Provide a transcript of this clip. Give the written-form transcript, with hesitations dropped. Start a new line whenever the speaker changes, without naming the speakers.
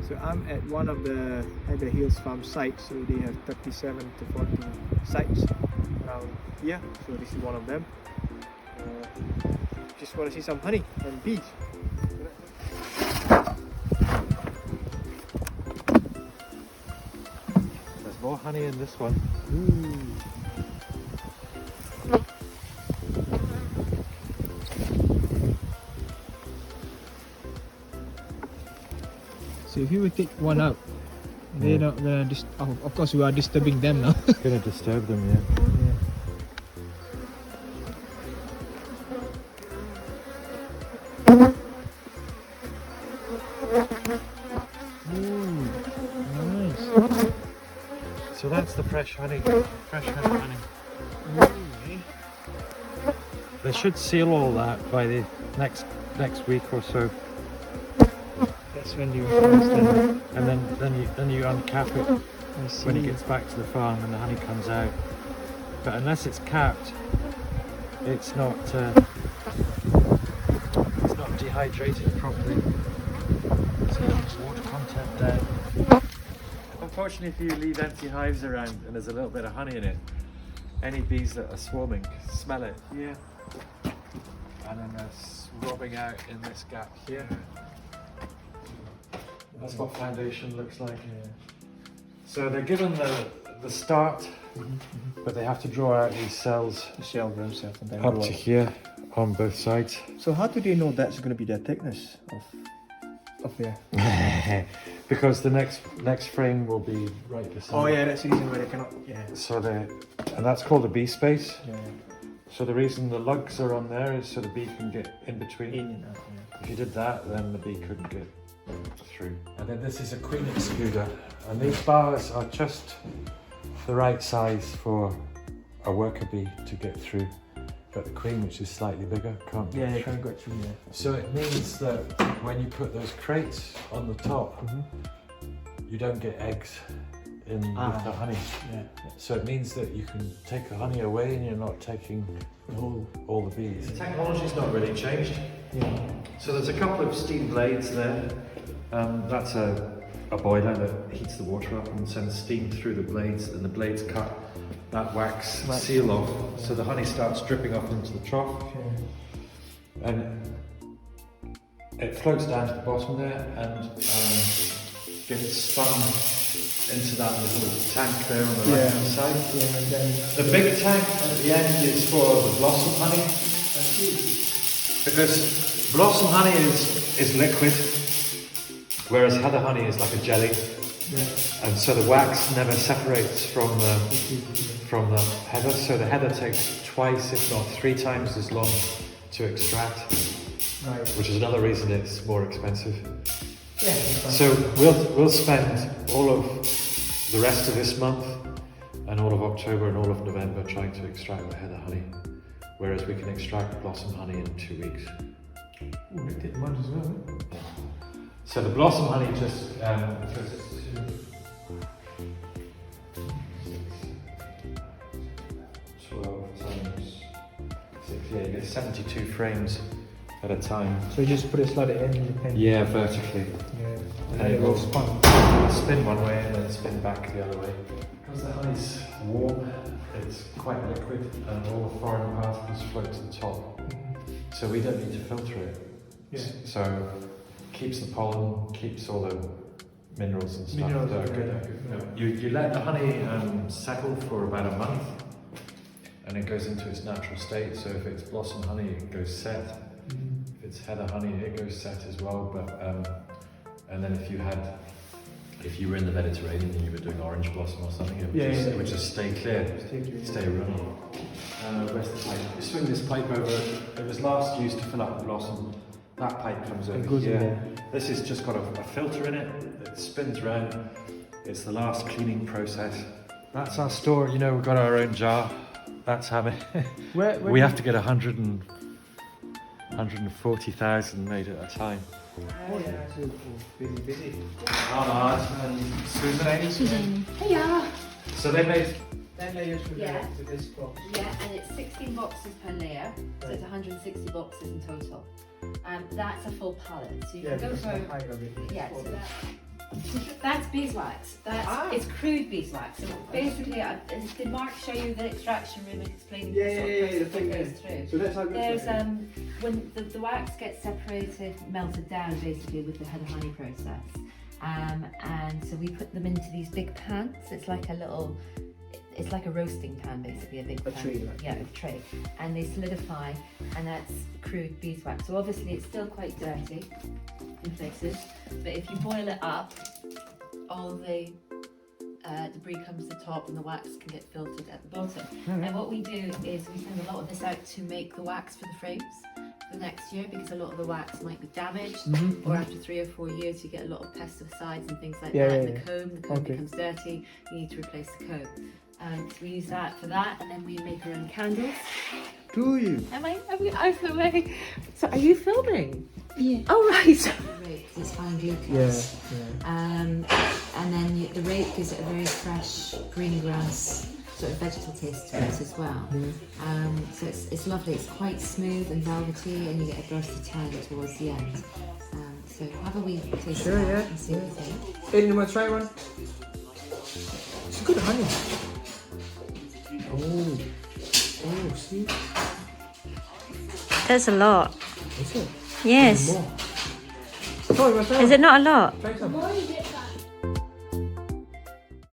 So I'm at one of the Heather Hills farm sites. So they have 37 to 40 sites around here. So this is one of them. Just want to see some honey and bees.
There's more honey in this one.
Ooh. So if you would take one out, they're not gonna of course we are disturbing them now.
Gonna disturb them, yeah.
Ooh, nice.
So that's the fresh honey. Fresh honey.
Ooh,
They should seal all that by the next week or so,
that's when you understand.
and then you uncap it
I see.
when it gets back to the farm and the honey comes out. But unless it's capped, it's not dehydrated properly. So there's water content there. Unfortunately, if you leave empty hives around and there's a little bit of honey in it, any bees that are swarming smell it.
Yeah.
And then they're swabbing out in this gap here. That's what foundation looks like.
Yeah.
So they're given the start, but they have to draw out these cells
The shell themselves and then
up
grow
to
up.
here on both sides.
So how do they know that's going to be the thickness of their?
Because the next frame will be right beside.
Oh yeah, that's the reason why they cannot. Yeah.
So and that's called a bee space.
Yeah.
So the reason the lugs are on there is so the bee can get in between.
In and out. Yeah.
If you did that, then the bee couldn't get through. And then this is a queen excluder, and these bars are just the right size for a worker bee to get through, but the queen, which is slightly bigger, can't get
Yeah, they
through.
can't go through there.
So it means that when you put those crates on the top, you don't get eggs in with the honey.
Yeah.
So it means that you can take the honey away and you're not taking all the bees. The technology's not really changed.
Yeah.
So there's a couple of steam blades there. That's a boiler that heats the water up and sends steam through the blades, and the blades cut that wax seal off, so the honey starts dripping off into the trough, and it floats down to the bottom there and gets spun into that little tank there on the right hand side.
Yeah, and then
The big tank at the end is for the blossom honey, because blossom honey is liquid, whereas heather honey is like a jelly, and so the wax never separates from the heather. So the heather takes twice, if not 3 times as long to extract,
right.
which is another reason it's more expensive.
Yeah.
So we'll spend all of the rest of this month and all of October and all of November trying to extract the heather honey, whereas we can extract blossom honey in 2 weeks.
Ooh, they did one as well.
So the blossom honey just goes to 12 times 6. Yeah, you get 72 frames at a time.
So you just put a slot at the end.
Yeah, vertically.
Yeah.
And it will spin one way and then spin back the other way. Because the honey's warm, it's quite liquid, and all the foreign particles float to the top. So we don't need to filter it.
Yeah.
So keeps the pollen, keeps all the minerals and stuff that are good. You let the honey settle for about a month, and it goes into its natural state. So if it's blossom honey, it goes set. If it's heather honey, it goes set as well. But and then if you were in the Mediterranean and you were doing orange blossom or something, it would just stay clear, stay running. Where's the pipe? You swing this pipe over. It was last used to fill up the blossom. That pipe comes over
goes in
here.
there.
This has just got a filter in it. It spins round. It's the last cleaning process. That's our store. You know, we've got our own jar. That's how many. We have to get 140,000 made at a time.
Oh yeah, so busy.
And Susan.
Susan. Hiya.
So they made
10 layers for
Yeah.
this box.
Yeah, and it's 16 boxes per layer, so it's 160 boxes in total. That's a full pallet, so you can go
because
for
the height of it.
yeah. So That's beeswax. It's crude beeswax. So basically, did Mark show you the extraction room and explain
Yeah,
the sort of
the
process
thing
that
is.
goes through?
So that's how it
There's
goes.
when the wax gets separated, melted down basically with the head of honey process, and so we put them into these big pans. It's like a roasting pan basically, a big pan.
tray, like.
Yeah, a tray, and they solidify, and that's crude beeswax. So obviously it's still quite dirty in places, but if you boil it up, all the debris comes to the top and the wax can get filtered at the bottom. And what we do is we send a lot of this out to make the wax for the frames for next year, because a lot of the wax might be damaged, or after 3 or 4 years you get a lot of pesticides and things like that in the comb becomes dirty, you need to replace the comb. So we use that for that, and then we make our own candles.
Do you?
Am I out of the way? So are you filming?
Yeah.
Oh right.
It's fine glucose.
Yeah.
And then the rape gives it a very fresh green grass sort of vegetal taste to it as well. So it's lovely. It's quite smooth and velvety, and you get a burst of tang towards the end. So have a wee taste
Sure,
of that
yeah.
and see what you think.
Aiden, you want to try one? It's good honey. Oh, see?
There's a lot.
Is it?
Yes.
More. Oh, you want to try
Is it not a lot?
Try some.